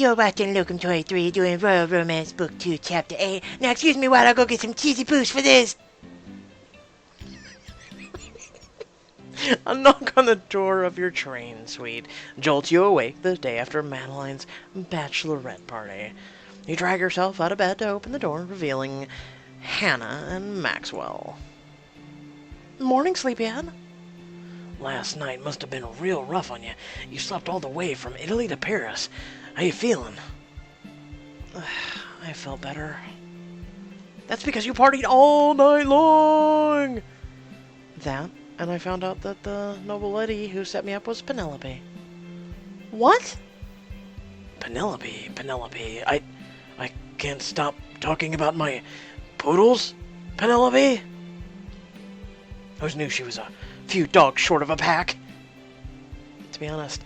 You're watching Locum 23 doing Royal Romance Book 2, Chapter 8. Now excuse me while I go get some cheesy boost for this. A knock on the door of your train suite jolts you awake the day after Madeline's bachelorette party. You drag yourself out of bed to open the door, revealing Hannah and Maxwell. Morning, sleepyhead. Last night must have been real rough on you. You slept all the way from Italy to Paris. How you feeling? I felt better. That's because you partied all night long! That, and I found out that the noble lady who set me up was Penelope. What? Penelope. I can't stop talking about my poodles, Penelope. I always knew she was a few dogs short of a pack. To be honest,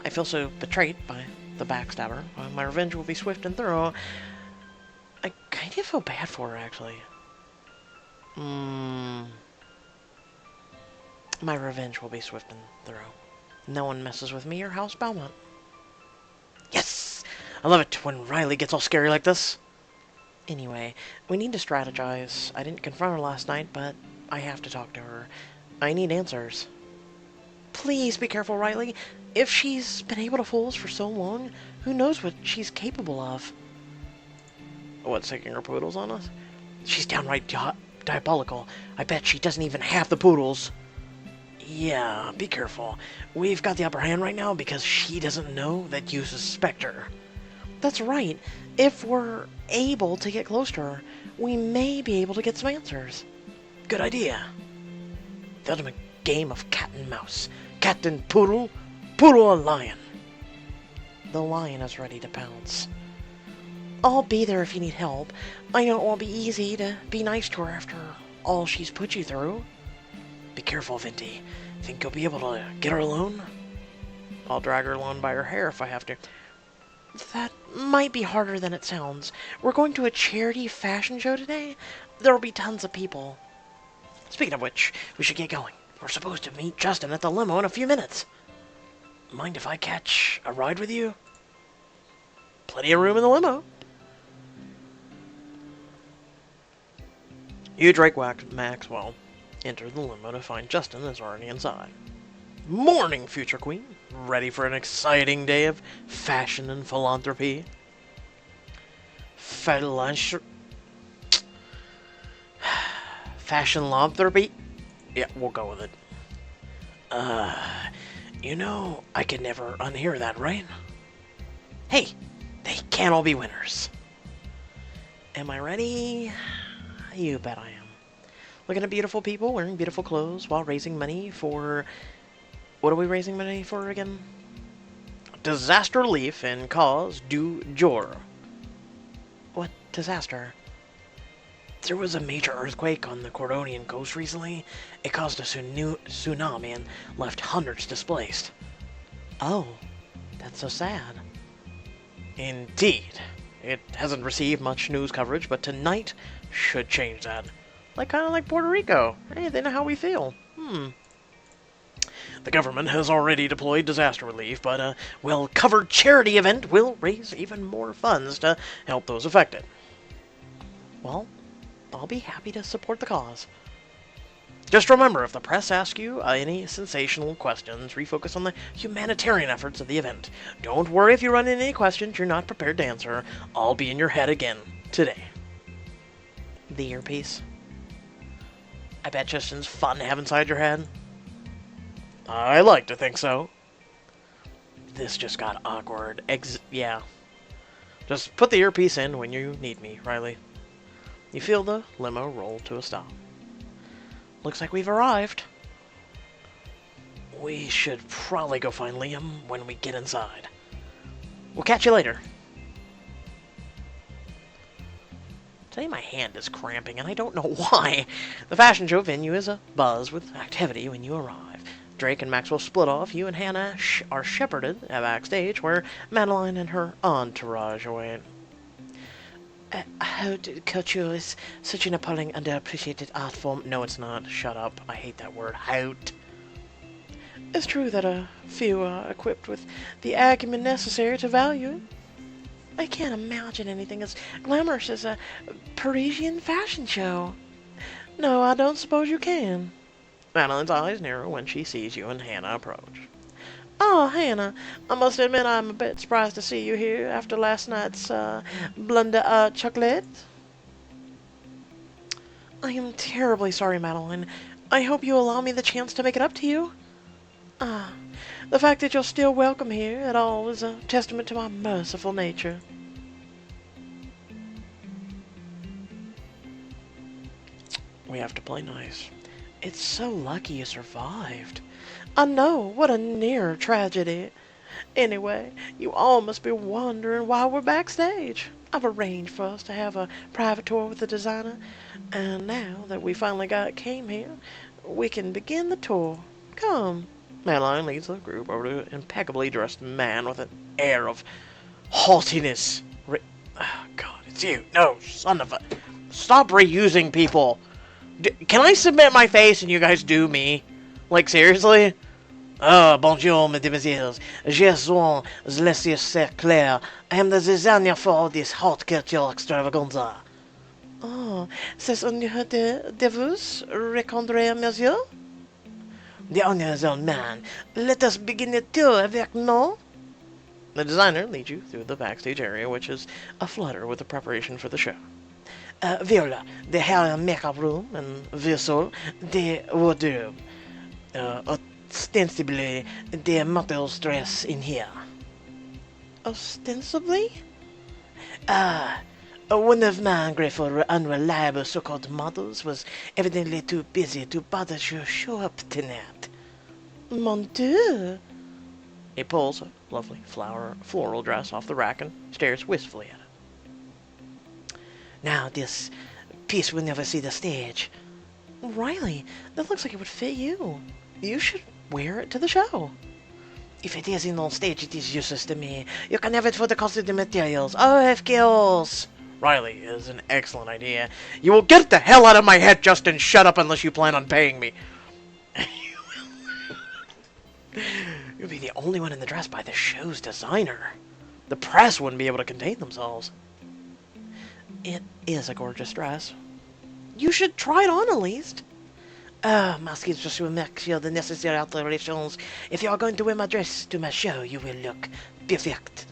I feel so betrayed by the backstabber. My revenge will be swift and thorough. I kind of feel bad for her, actually. My revenge will be swift and thorough. No one messes with me or House Belmont. Yes! I love it when Riley gets all scary like this. Anyway, we need to strategize. I didn't confront her last night, but I have to talk to her. I need answers. Please be careful, Riley. If she's been able to fool us for so long, who knows what she's capable of? What, taking her poodles on us? She's downright diabolical. I bet she doesn't even have the poodles. Yeah, be careful. We've got the upper hand right now because she doesn't know that you suspect her. That's right. If we're able to get close to her, we may be able to get some answers. Good idea. The ultimate game of cat and mouse. Cat and poodle, poodle and lion. The lion is ready to pounce. I'll be there if you need help. I know it won't be easy to be nice to her after all she's put you through. Be careful, Vinty. Think you'll be able to get her alone? I'll drag her along by her hair if I have to. That might be harder than it sounds. We're going to a charity fashion show today. There'll be tons of people. Speaking of which, we should get going. We're supposed to meet Justin at the limo in a few minutes. Mind if I catch a ride with you? Plenty of room in the limo. You Drake Maxwell enter the limo to find Justin is already inside. Morning, future queen. Ready for an exciting day of fashion and philanthropy? Fashion-lanthropy? Yeah, we'll go with it. You know, I could never unhear that, right? Hey, they can't all be winners. Am I ready? You bet I am. Looking at beautiful people wearing beautiful clothes while raising money for... What are we raising money for again? Disaster relief and cause du jour. What disaster? There was a major earthquake on the Cordonian coast recently. It caused a tsunami and left hundreds displaced. Oh, that's so sad. Indeed. It hasn't received much news coverage, but tonight should change that. Kind of like Puerto Rico. Hey, they know how we feel. The government has already deployed disaster relief, but a well-covered charity event will raise even more funds to help those affected. Well, I'll be happy to support the cause. Just remember, if the press asks you any sensational questions, refocus on the humanitarian efforts of the event. Don't worry if you run into any questions you're not prepared to answer. I'll be in your head again today. The earpiece. I bet Justin's fun to have inside your head. I like to think so. This just got awkward. Yeah. Just put the earpiece in when you need me, Riley. You feel the limo roll to a stop. Looks like we've arrived. We should probably go find Liam when we get inside. We'll catch you later. Today my hand is cramping, and I don't know why. The fashion show venue is abuzz with activity when you arrive. Drake and Maxwell split off. You and Hannah are shepherded backstage, where Madeline and her entourage await. Haute couture is such an appalling, underappreciated art form. No, it's not. Shut up. I hate that word. Haute. It's true that a few are equipped with the acumen necessary to value it. I can't imagine anything as glamorous as a Parisian fashion show. No, I don't suppose you can. Madeline's eyes narrow when she sees you and Hannah approach. Oh, Hannah, I must admit I'm a bit surprised to see you here after last night's blunder chocolate. I am terribly sorry, Madeline. I hope you allow me the chance to make it up to you. The fact that you're still welcome here at all is a testament to my merciful nature. We have to play nice. It's so lucky you survived. I know, what a near tragedy. Anyway, you all must be wondering why we're backstage. I've arranged for us to have a private tour with the designer, and now that we finally came here, we can begin the tour. Come. Madeline leads the group over to an impeccably dressed man with an air of haughtiness. Oh, God, it's you. No, son of a... Stop reusing people. Can I submit my face and you guys do me? Like, seriously? Bonjour, mesdemoiselles. Je suis Monsieur Claire. I am the designer for all this haute culture extravaganza. Oh, c'est honneur de vous rencontrer, monsieur? The honor is all mine. Let us begin the tour avec nous. The designer leads you through the backstage area, which is aflutter with the preparation for the show. Viola, the hair and makeup room, and Vissel, the wardrobe. Ostensibly, the model's dress in here. Ostensibly? One of my ungrateful, unreliable so-called models was evidently too busy to bother to show up tonight. Mon Dieu! He pulls a lovely floral dress off the rack and stares wistfully at it. Now, this piece will never see the stage. Riley, that looks like it would fit you. You should wear it to the show. If it isn't on stage, it is useless to me. You can have it for the cost of the materials. Oh, of course. Riley is an excellent idea. You will get the hell out of my head, Justin. Shut up unless you plan on paying me. You'll be the only one in the dress by the show's designer. The press wouldn't be able to contain themselves. It is a gorgeous dress. You should try it on at least. Masque is just to make sure the necessary alterations. If you are going to wear my dress to my show, you will look perfect.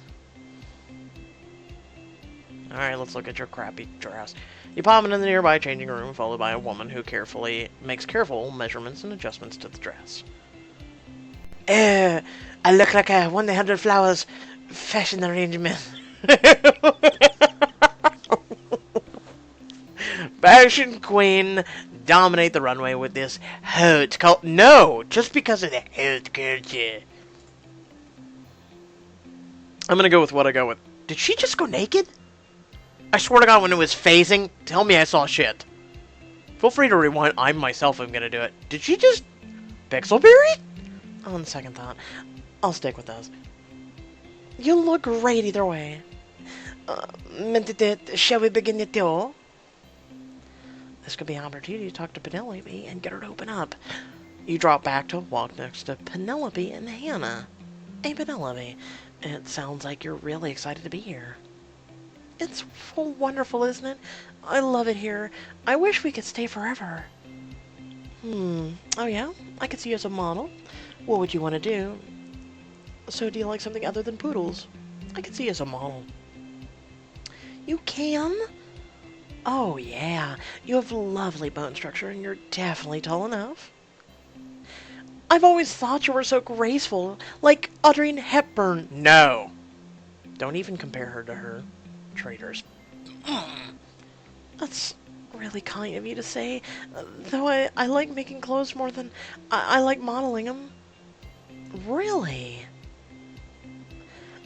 Alright, let's look at your crappy dress. You pop it in the nearby changing room, followed by a woman who makes careful measurements and adjustments to the dress. I look like a 100 flowers fashion arrangement. Fashion queen, dominate the runway with this haute culture. No, just because of the haute culture. I'm gonna go with what I go with. Did she just go naked? I swear to God, when it was phasing, tell me I saw shit. Feel free to rewind. I myself am gonna do it. Did she just Pixelberry? On second thought, I'll stick with those. You look great either way. Shall we begin the tour? This could be an opportunity to talk to Penelope and get her to open up. You drop back to walk next to Penelope and Hannah. Hey, Penelope, it sounds like you're really excited to be here. It's so wonderful, isn't it? I love it here. I wish we could stay forever. Oh yeah? I could see you as a model. What would you want to do? So do you like something other than poodles? I could see you as a model. You can? Oh yeah, you have lovely bone structure and you're definitely tall enough. I've always thought you were so graceful, like Audrey Hepburn. No! Don't even compare her to her. Traitors. That's really kind of you to say, though I like making clothes more than I like modeling them. Really?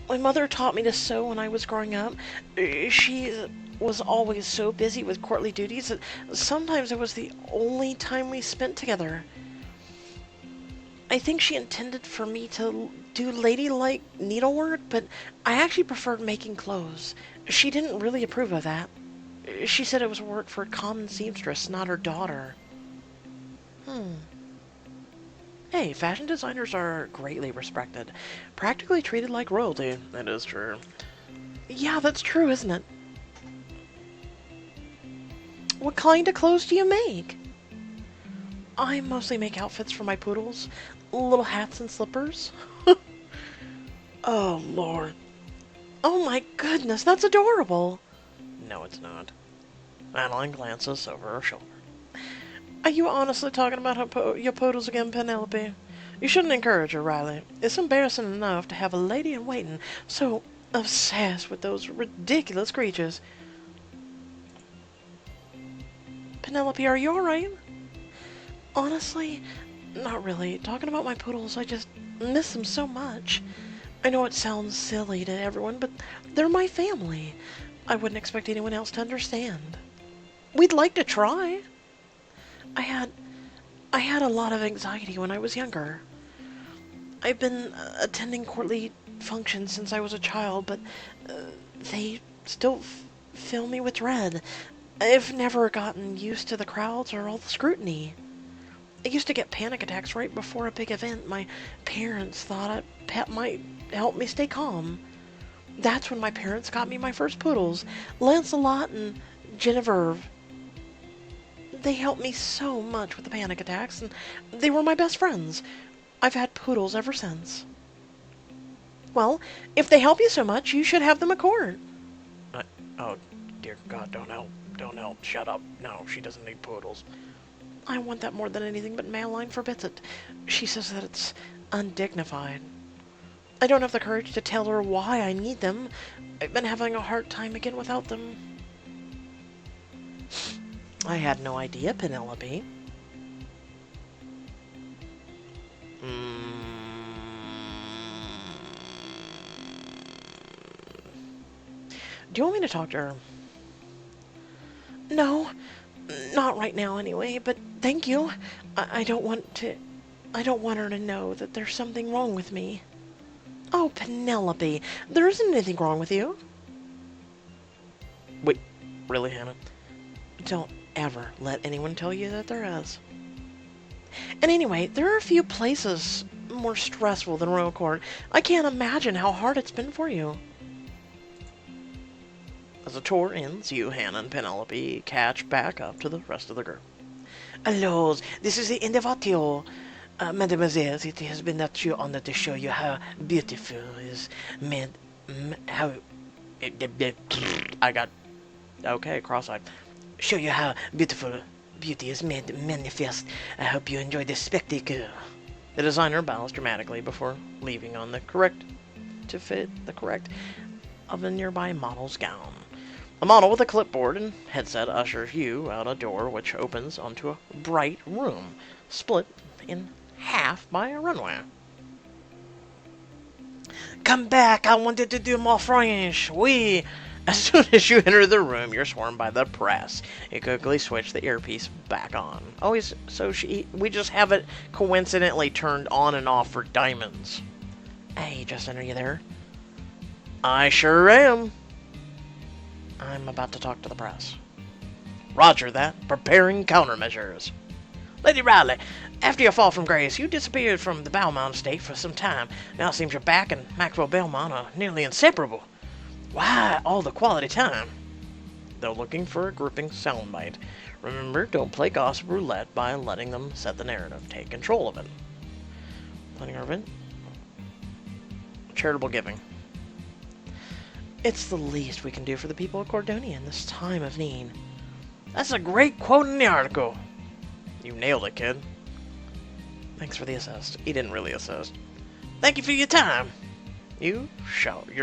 My mother taught me to sew when I was growing up. She was always so busy with courtly duties that sometimes it was the only time we spent together. I think she intended for me to do ladylike needlework, but I actually preferred making clothes. She didn't really approve of that. She said it was work for a common seamstress, not her daughter. Hey, fashion designers are greatly respected. Practically treated like royalty. That is true. Yeah, that's true, isn't it? What kind of clothes do you make? I mostly make outfits for my poodles. Little hats and slippers. Oh, Lord. Oh my goodness, that's adorable. No, it's not. Madeline glances over her shoulder. Are you honestly talking about your poodles again, Penelope? You shouldn't encourage her, Riley. It's embarrassing enough to have a lady-in-waiting so obsessed with those ridiculous creatures. Penelope, are you alright? Honestly, not really. Talking about my poodles, I just miss them so much. I know it sounds silly to everyone, but they're my family. I wouldn't expect anyone else to understand. We'd like to try. I had a lot of anxiety when I was younger. I've been attending courtly functions since I was a child, but they still fill me with dread. I've never gotten used to the crowds or all the scrutiny. I used to get panic attacks right before a big event. My parents thought a pet might help me stay calm. That's when my parents got me my first poodles, Lancelot and Genevieve. They helped me so much with the panic attacks, and they were my best friends. I've had poodles ever since. Well, if they help you so much, you should have them a court. Oh, dear God, don't help. Don't help. Shut up. No, she doesn't need poodles. I want that more than anything, but Madeline forbids it. She says that it's undignified. I don't have the courage to tell her why I need them. I've been having a hard time again without them. I had no idea, Penelope. Do you want me to talk to her? No, not right now anyway, but thank you. I don't want her to know that there's something wrong with me. Oh, Penelope, there isn't anything wrong with you. Wait, really, Hannah? Don't ever let anyone tell you that there is. And anyway, there are a few places more stressful than Royal Court. I can't imagine how hard it's been for you. As the tour ends, you, Hannah, and Penelope catch back up to the rest of the group. Alors, this is the end of our tour. Mademoiselle, it has been a true honor to show you how beautiful is made. How. I got. Okay, cross-eyed. Show you how beautiful beauty is made manifest. I hope you enjoy this spectacle. The designer bows dramatically before leaving on the correct to fit the correct of a nearby model's gown. A model with a clipboard and headset ushers you out a door which opens onto a bright room, split in half by a runway. Come back, I wanted to do more French. Oui. As soon as you enter the room, you're swarmed by the press. You quickly switch the earpiece back on. Always, we just have it coincidentally turned on and off for diamonds. Hey, Justin, are you there? I sure am. I'm about to talk to the press. Roger that. Preparing countermeasures. Lady Riley, after your fall from grace, you disappeared from the Belmont estate for some time. Now it seems you're back, and Maxwell Belmont are nearly inseparable. Why all the quality time? Though looking for a gripping soundbite. Remember, don't play gossip roulette by letting them set the narrative. Take control of it. Planning our event? Charitable giving. It's the least we can do for the people of Cordonia in this time of need. That's a great quote in the article. You nailed it, kid. Thanks for the assist. He didn't really assist. Thank you for your time. You're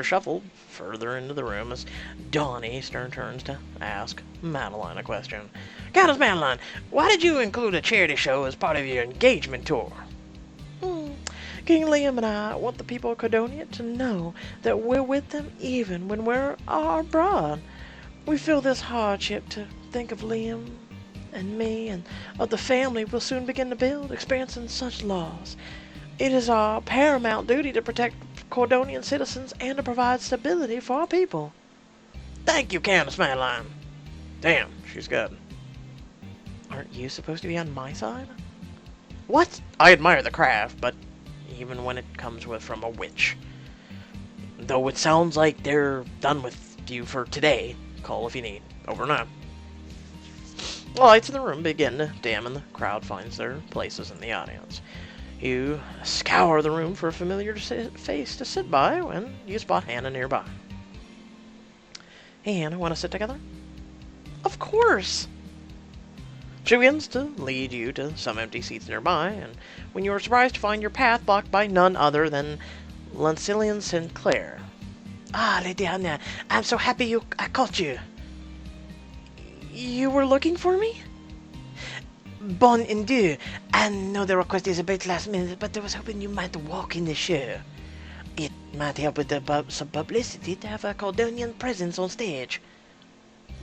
shuffled further into the room as Donnie turns to ask Madeline a question. Countess Madeline, why did you include a charity show as part of your engagement tour? King Liam and I want the people of Cordonia to know that we're with them even when we're abroad. We feel this hardship to think of Liam and me and of the family we'll soon begin to build, experiencing such loss. It is our paramount duty to protect Cordonian citizens and to provide stability for our people. Thank you, Countess Madeline. Damn, she's good. Aren't you supposed to be on my side? What? I admire the craft, but even when it comes from a witch. Though it sounds like they're done with you for today. Call if you need. Over and out. The lights in the room begin to dim and the crowd finds their places in the audience. You scour the room for a familiar face to sit by when you spot Hannah nearby. Hey Hannah, want to sit together? Of course! She begins to lead you to some empty seats nearby, and when you are surprised to find your path blocked by none other than Lancillian Sinclair. Ah, Lady Hannah, I'm so happy I caught you. You were looking for me? Bon and due. I know the request is a bit last minute, but I was hoping you might walk in the show. It might help with some publicity to have a Cordonian presence on stage.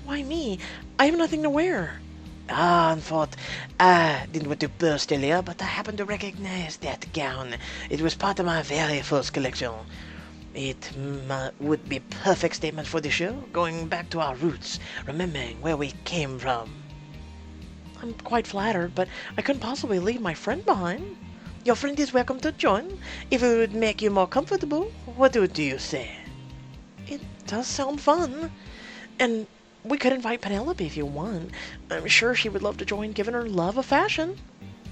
Why me? I have nothing to wear. Ah, unfortunately, I didn't want to burst earlier, but I happened to recognize that gown. It was part of my very first collection. It would be a perfect statement for the show, going back to our roots, remembering where we came from. I'm quite flattered, but I couldn't possibly leave my friend behind. Your friend is welcome to join, if it would make you more comfortable. What do you say? It does sound fun. And we could invite Penelope if you want. I'm sure she would love to join, given her love of fashion.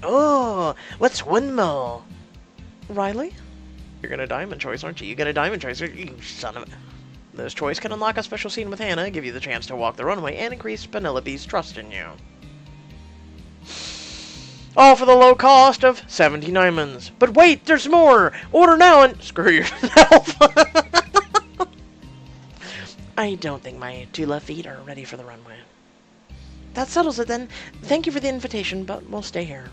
Oh, what's one more? Riley? You're gonna diamond choice, aren't you? You got a diamond choice, you son of a... This choice can unlock a special scene with Hannah, give you the chance to walk the runway, and increase Penelope's trust in you. All for the low cost of 70 diamonds. But wait, there's more! Order now and screw yourself! I don't think my two left feet are ready for the runway. That settles it then. Thank you for the invitation, but we'll stay here.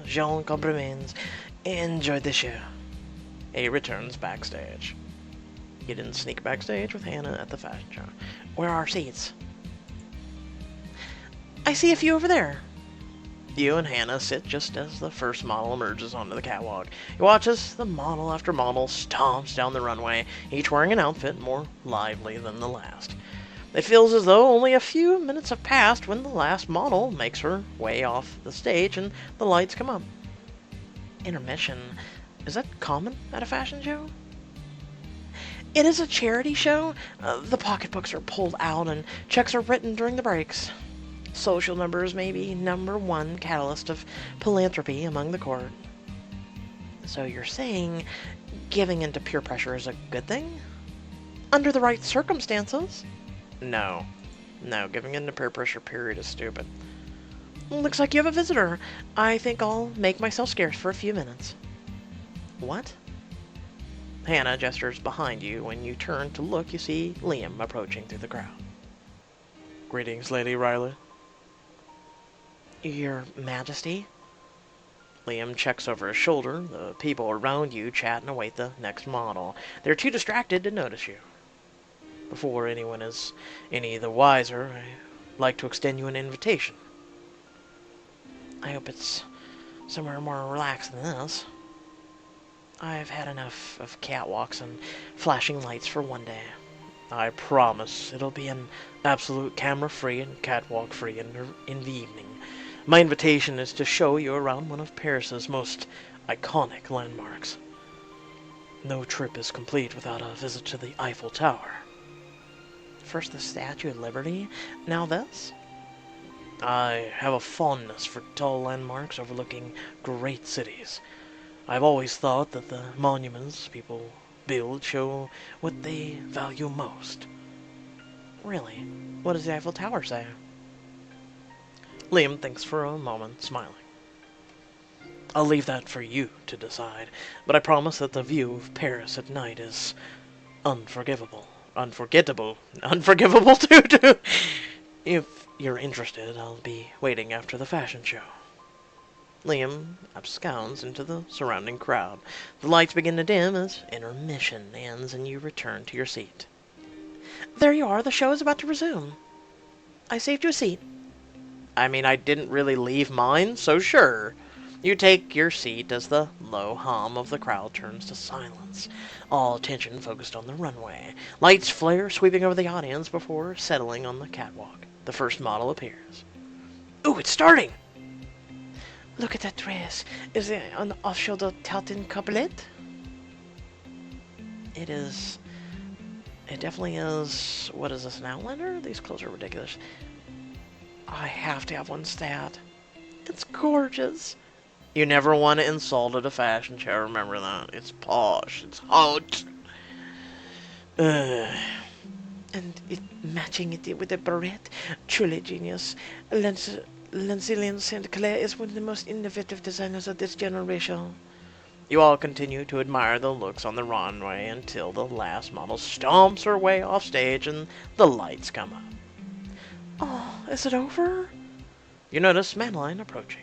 Jean compliments. Enjoyed the show. He returns backstage. You didn't sneak backstage with Hannah at the fashion show. Where are our seats? I see a few over there. You and Hannah sit just as the first model emerges onto the catwalk. You watch as the model after model stomps down the runway, each wearing an outfit more lively than the last. It feels as though only a few minutes have passed when the last model makes her way off the stage and the lights come up. Intermission. Is that common at a fashion show? It is a charity show. The pocketbooks are pulled out and checks are written during the breaks. Social numbers may be #1 catalyst of philanthropy among the court. So you're saying giving into peer pressure is a good thing? Under the right circumstances? No. No, giving into peer pressure period is stupid. Looks like you have a visitor. I think I'll make myself scarce for a few minutes. What? Hannah gestures behind you. When you turn to look, you see Liam approaching through the crowd. Greetings, Lady Riley. Your Majesty? Liam checks over his shoulder. The people around you chat and await the next model. They're too distracted to notice you. Before anyone is any the wiser, I'd like to extend you an invitation. I hope it's somewhere more relaxed than this. I've had enough of catwalks and flashing lights for one day. I promise it'll be an absolute camera-free and catwalk-free in the evening. My invitation is to show you around one of Paris's most iconic landmarks. No trip is complete without a visit to the Eiffel Tower. First the Statue of Liberty, now this? I have a fondness for tall landmarks overlooking great cities. I've always thought that the monuments people build show what they value most. Really? What does the Eiffel Tower say? Liam thinks for a moment, smiling. I'll leave that for you to decide, but I promise that the view of Paris at night is unforgivable. Unforgettable. Unforgivable too. If you're interested, I'll be waiting after the fashion show. Liam absconds into the surrounding crowd. The lights begin to dim as intermission ends and you return to your seat. There you are, the show is about to resume. I saved you a seat. I mean, I didn't really leave mine, so sure. You take your seat as the low hum of the crowd turns to silence. All attention focused on the runway. Lights flare, sweeping over the audience before settling on the catwalk. The first model appears. Ooh, it's starting! Look at that dress. Is it an off-shoulder tartan couplet? It is. It definitely is. What is this, an Outlander? These clothes are ridiculous. I have to have one stat. It's gorgeous. You never want to insult at a fashion show, remember that. It's posh. It's hot. And matching it with a beret. Truly genius. Lancelian St. Clair is one of the most innovative designers of this generation. You all continue to admire the looks on the runway until the last model stomps her way off stage and the lights come up. Oh, is it over? You notice Madeline approaching.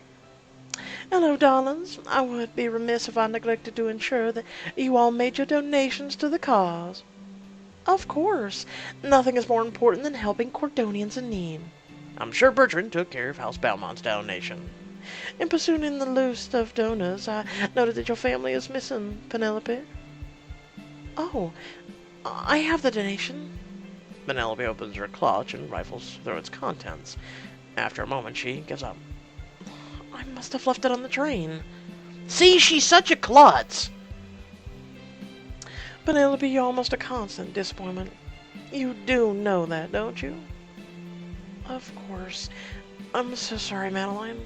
Hello, darlings. I would be remiss if I neglected to ensure that you all made your donations to the cause. Of course. Nothing is more important than helping Cordonians in need. I'm sure Bertrand took care of House Belmont's donation. In pursuing the list of donors, I noted that your family is missing, Penelope. Oh, I have the donation. Penelope opens her clutch and rifles through its contents. After a moment, she gives up. I must have left it on the train. See, she's such a klutz. Penelope, you're almost a constant disappointment. You do know that, don't you? Of course. I'm so sorry, Madeline.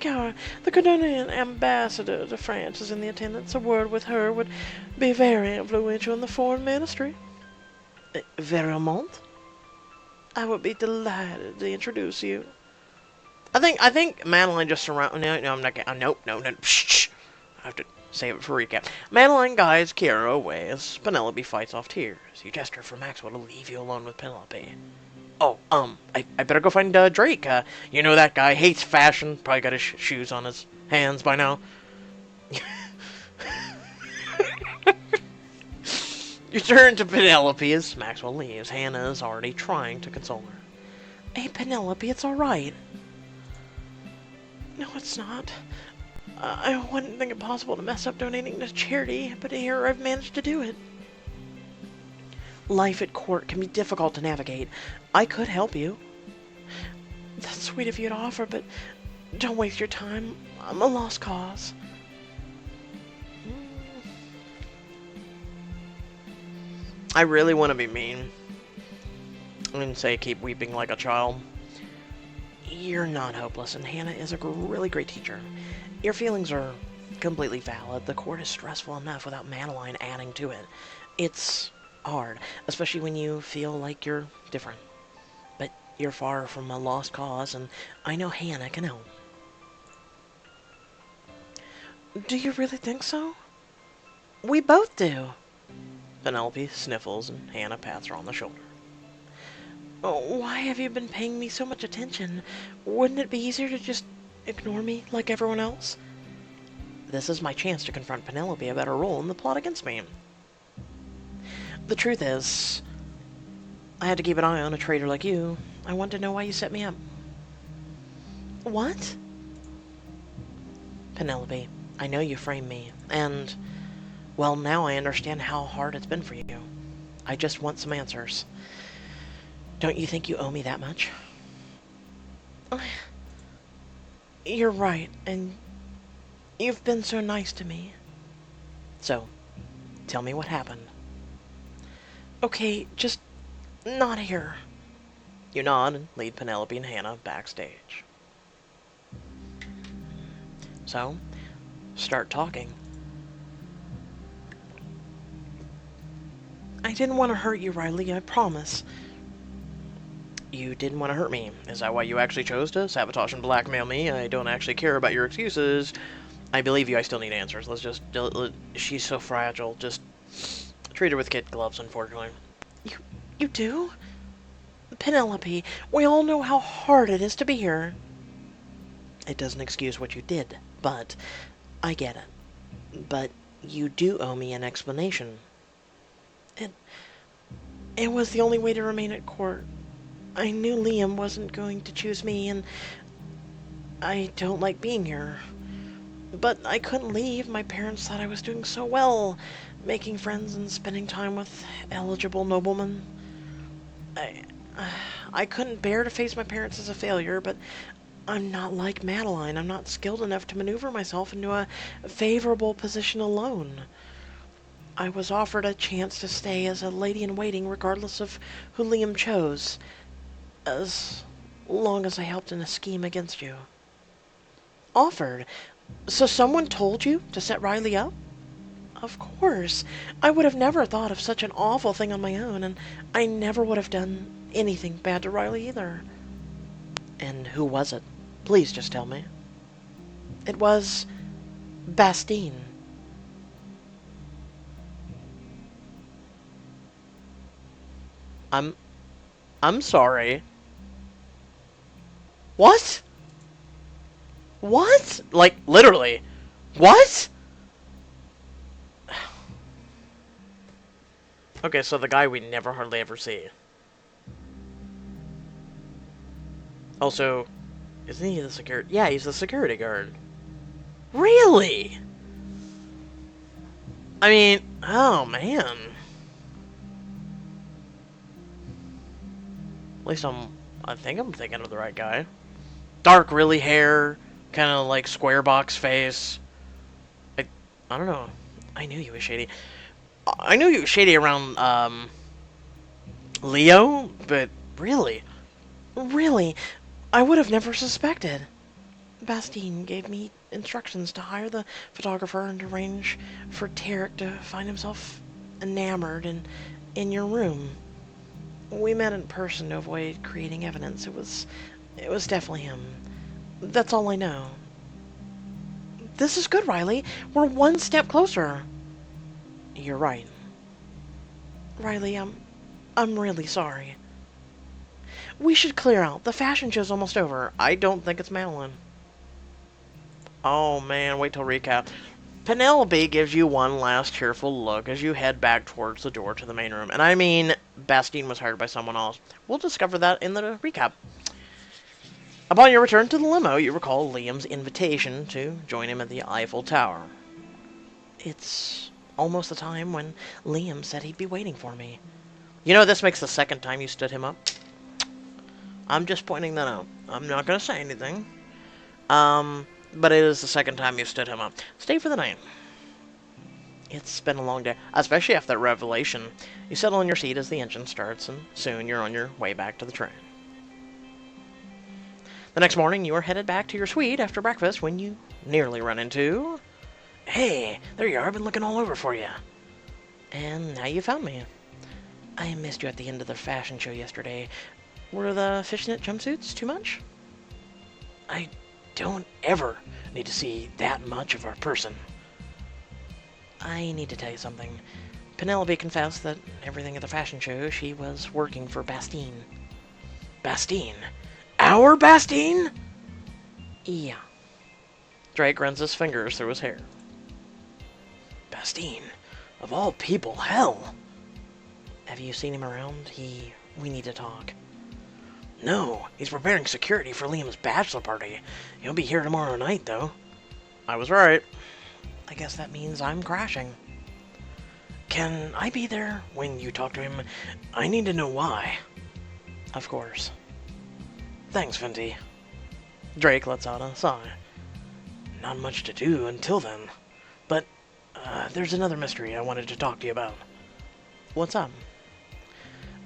God, the Cordonian ambassador to France is in the attendance. A word with her would be very influential in the foreign ministry. Vermont? I would be delighted to introduce you. I think Madeline just surround. No, I'm not. No. Shh. I have to save it for recap. Madeline guides Kiara away as Penelope fights off tears. You gesture for Maxwell to leave you alone with Penelope. Oh, I better go find Drake. You know that guy hates fashion. Probably got his shoes on his hands by now. You turn to Penelope as Maxwell leaves. Hannah is already trying to console her. Hey, Penelope, it's all right. No, it's not. I wouldn't think it possible to mess up donating to charity, but here I've managed to do it. Life at court can be difficult to navigate. I could help you. That's sweet of you to offer, but don't waste your time. I'm a lost cause. I really want to be mean and say keep weeping like a child. You're not hopeless, and Hannah is a really great teacher. Your feelings are completely valid. The court is stressful enough without Madeline adding to it. It's hard, especially when you feel like you're different. But you're far from a lost cause, and I know Hannah can help. Do you really think so? We both do. Penelope sniffles, and Hannah pats her on the shoulder. Oh, why have you been paying me so much attention? Wouldn't it be easier to just ignore me like everyone else? This is my chance to confront Penelope about her role in the plot against me. The truth is, I had to keep an eye on a traitor like you. I want to know why you set me up. What? Penelope, I know you framed me, and, well, now I understand how hard it's been for you. I just want some answers. Don't you think you owe me that much? You're right, and you've been so nice to me. So, tell me what happened. Okay, just nod here. You nod and lead Penelope and Hannah backstage. So, start talking. I didn't want to hurt you, Riley, I promise. You didn't want to hurt me. Is that why you actually chose to sabotage and blackmail me? I don't actually care about your excuses. I believe you. I still need answers. Let's just... she's so fragile. Just treat her with kid gloves, unfortunately. You do? Penelope, we all know how hard it is to be here. It doesn't excuse what you did, but I get it. But you do owe me an explanation. It was the only way to remain at court. I knew Liam wasn't going to choose me, and I don't like being here. But I couldn't leave. My parents thought I was doing so well, making friends and spending time with eligible noblemen. I couldn't bear to face my parents as a failure, but I'm not like Madeline. I'm not skilled enough to maneuver myself into a favorable position alone. I was offered a chance to stay as a lady-in-waiting regardless of who Liam chose, as long as I helped in a scheme against you. Offered? So someone told you to set Riley up? Of course. I would have never thought of such an awful thing on my own, and I never would have done anything bad to Riley either. And who was it? Please just tell me. It was Bastine. I'm sorry. What? What? Like, literally. What? Okay, so the guy we never hardly ever see. Also, isn't he the security? Yeah, he's the security guard. Really? I mean, oh man. At least I think I'm thinking of the right guy. Dark, really hair, kind of like square box face. I don't know. I knew he was shady. I knew he was shady around, Leo, but really, I would have never suspected. Bastine gave me instructions to hire the photographer and arrange for Tarek to find himself enamored in your room. We met in person to avoid creating evidence. It was definitely him. That's all I know. This is good, Riley. We're one step closer. You're right. Riley, I'm really sorry. We should clear out. The fashion show's almost over. I don't think it's Madeline. Oh man, wait till recap. Penelope gives you one last tearful look as you head back towards the door to the main room. And I mean, Bastine was hired by someone else. We'll discover that in the recap. Upon your return to the limo, you recall Liam's invitation to join him at the Eiffel Tower. It's almost the time when Liam said he'd be waiting for me. You know, this makes the second time you stood him up. I'm just pointing that out. I'm not going to say anything. But it is the second time you stood him up. Stay for the night. It's been a long day, especially after that revelation. You settle in your seat as the engine starts, and soon you're on your way back to the train. The next morning, you are headed back to your suite after breakfast when you nearly run into... Hey, there you are. I've been looking all over for you. And now you found me. I missed you at the end of the fashion show yesterday. Were the fishnet jumpsuits too much? I don't ever need to see that much of a person. I need to tell you something. Penelope confessed that everything at the fashion show, she was working for Bastine. Bastine? Our Bastine? Yeah. Drake runs his fingers through his hair. Bastine? Of all people, hell! Have you seen him around? We need to talk. No, he's preparing security for Liam's bachelor party. He'll be here tomorrow night, though. I was right. I guess that means I'm crashing. Can I be there when you talk to him? I need to know why. Of course. Thanks, Fenty. Drake lets out a sigh. Not much to do until then. But, there's another mystery I wanted to talk to you about. What's up?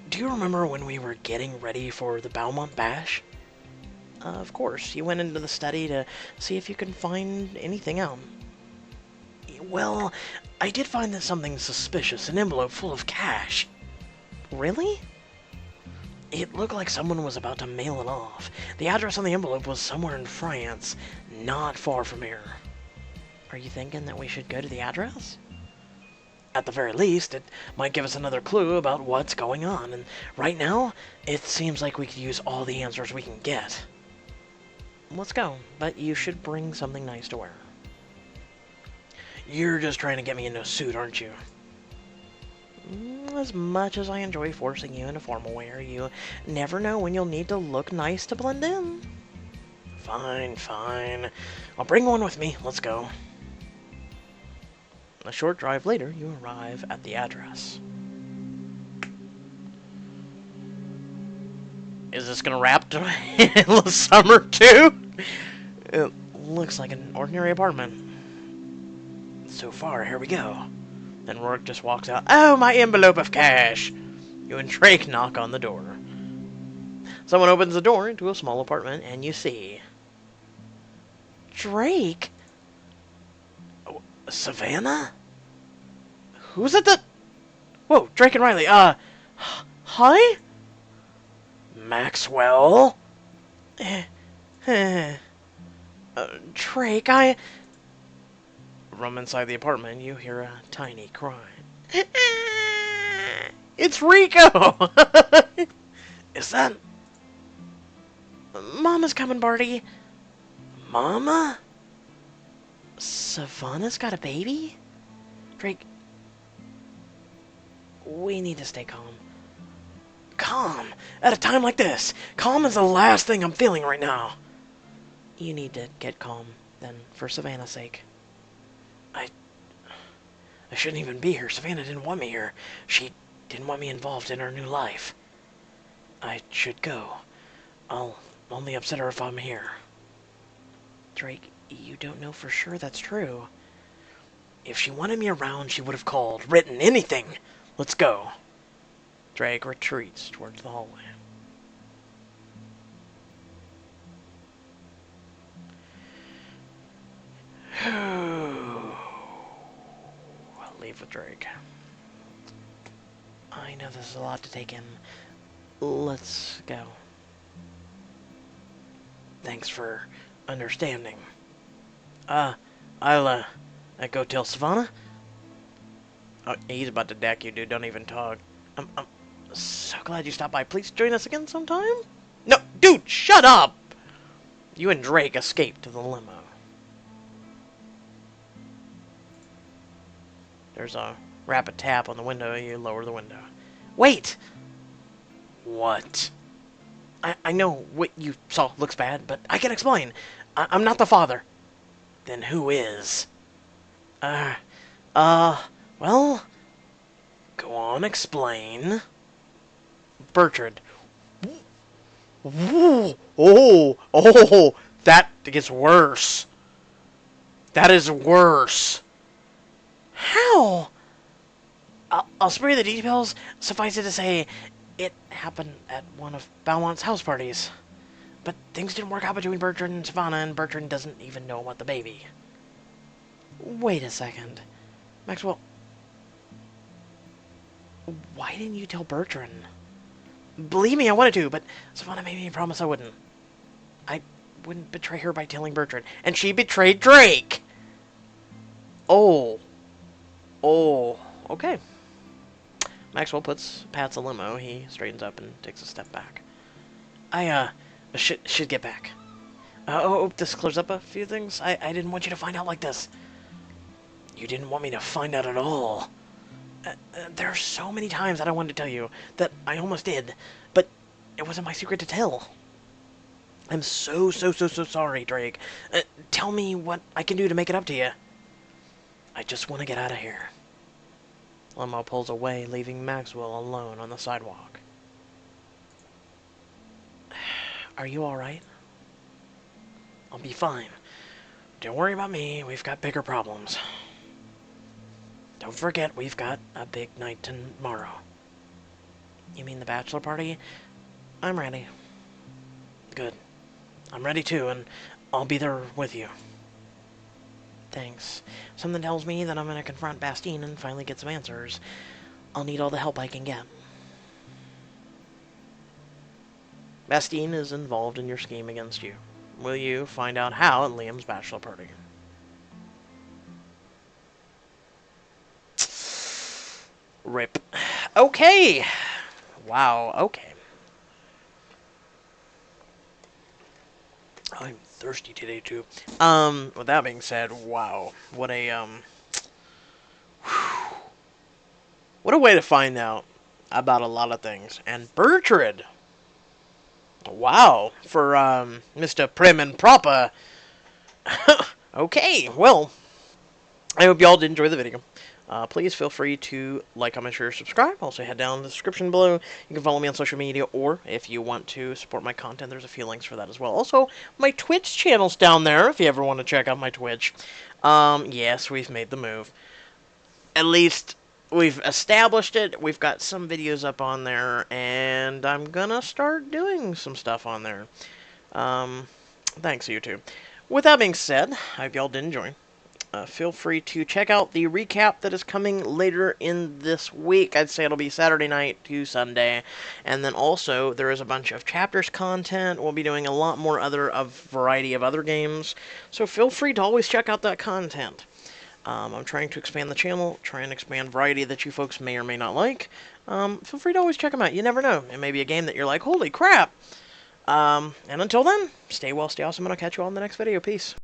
Do you remember when we were getting ready for the Beaumont Bash? Of course. You went into the study to see if you could find anything out. Well, I did find that something suspicious, an envelope full of cash. Really? It looked like someone was about to mail it off. The address on the envelope was somewhere in France, not far from here. Are you thinking that we should go to the address? At the very least, it might give us another clue about what's going on, and right now, it seems like we could use all the answers we can get. Let's go, but you should bring something nice to wear. You're just trying to get me into a suit, aren't you? As much as I enjoy forcing you into formal wear, you never know when you'll need to look nice to blend in. Fine, fine. I'll bring one with me. Let's go. A short drive later, you arrive at the address. Is this gonna wrap to the summer too? It looks like an ordinary apartment. So far, here we go. Then Rourke just walks out. Oh, my envelope of cash! You and Drake knock on the door. Someone opens the door into a small apartment, and you see... Drake? Oh, Savannah? Who's at the... Whoa, Drake and Riley, hi? Maxwell? Drake, From inside the apartment, you hear a tiny cry. It's Rico! Is that... Mama's coming, Barty. Mama? Savannah's got a baby? Drake... We need to stay calm. Calm? At a time like this? Calm is the last thing I'm feeling right now. You need to get calm, then, for Savannah's sake. I shouldn't even be here. Savannah didn't want me here. She didn't want me involved in her new life. I should go. I'll only upset her if I'm here. Drake, you don't know for sure that's true. If she wanted me around, she would have called, written, anything. Let's go. Drake retreats towards the hallway. I'll leave with Drake. I know this is a lot to take in. Let's go. Thanks for understanding. I'll go tell Savannah. Oh, he's about to deck you, dude. Don't even talk. I'm so glad you stopped by. Please join us again sometime? No, dude, shut up! You and Drake escaped to the limo. There's a rapid tap on the window. You lower the window. Wait! What? I know what you saw looks bad, but I can explain. I'm not the father. Then who is? Well, go on, explain. Bertrand. Oh, that gets worse. That is worse. How? I'll spare you the details. Suffice it to say, it happened at one of Belmont's house parties. But things didn't work out between Bertrand and Savannah, and Bertrand doesn't even know about the baby. Wait a second. Maxwell, why didn't you tell Bertrand? Believe me, I wanted to, but Savannah made me promise I wouldn't. I wouldn't betray her by telling Bertrand, and she betrayed Drake! Oh, okay. Maxwell pats a limo. He straightens up and takes a step back. I should get back. Oh, this clears up a few things. I didn't want you to find out like this. You didn't want me to find out at all. There are so many times that I wanted to tell you that I almost did, but it wasn't my secret to tell. I'm so sorry, Drake. Tell me what I can do to make it up to you. I just want to get out of here. Limo pulls away, leaving Maxwell alone on the sidewalk. Are you alright? I'll be fine. Don't worry about me, we've got bigger problems. Don't forget, we've got a big night tomorrow. You mean the bachelor party? I'm ready. Good. I'm ready too, and I'll be there with you. Thanks. Something tells me that I'm going to confront Bastien and finally get some answers. I'll need all the help I can get. Bastien is involved in your scheme against you. Will you find out how at Liam's bachelor party? Rip. Okay. Wow, okay. I'm thirsty today, too. With that being said, wow. What a, what a way to find out about a lot of things. And Bertrand. Wow. For, Mr. Prim and Proper. Okay, well. I hope y'all did enjoy the video. Please feel free to like, comment, share, subscribe. Also, head down in the description below. You can follow me on social media, or if you want to support my content, there's a few links for that as well. Also, my Twitch channel's down there if you ever want to check out my Twitch. Yes, we've made the move. At least we've established it. We've got some videos up on there, and I'm gonna start doing some stuff on there. Thanks, YouTube. With that being said, I hope y'all did enjoy. Feel free to check out the recap that is coming later in this week. I'd say it'll be Saturday night to Sunday. And then also, there is a bunch of chapters content. We'll be doing a lot more variety of other games. So feel free to always check out that content. I'm trying to expand the channel, trying to expand variety that you folks may or may not like. Feel free to always check them out. You never know. It may be a game that you're like, holy crap! And until then, stay well, stay awesome, and I'll catch you all in the next video. Peace.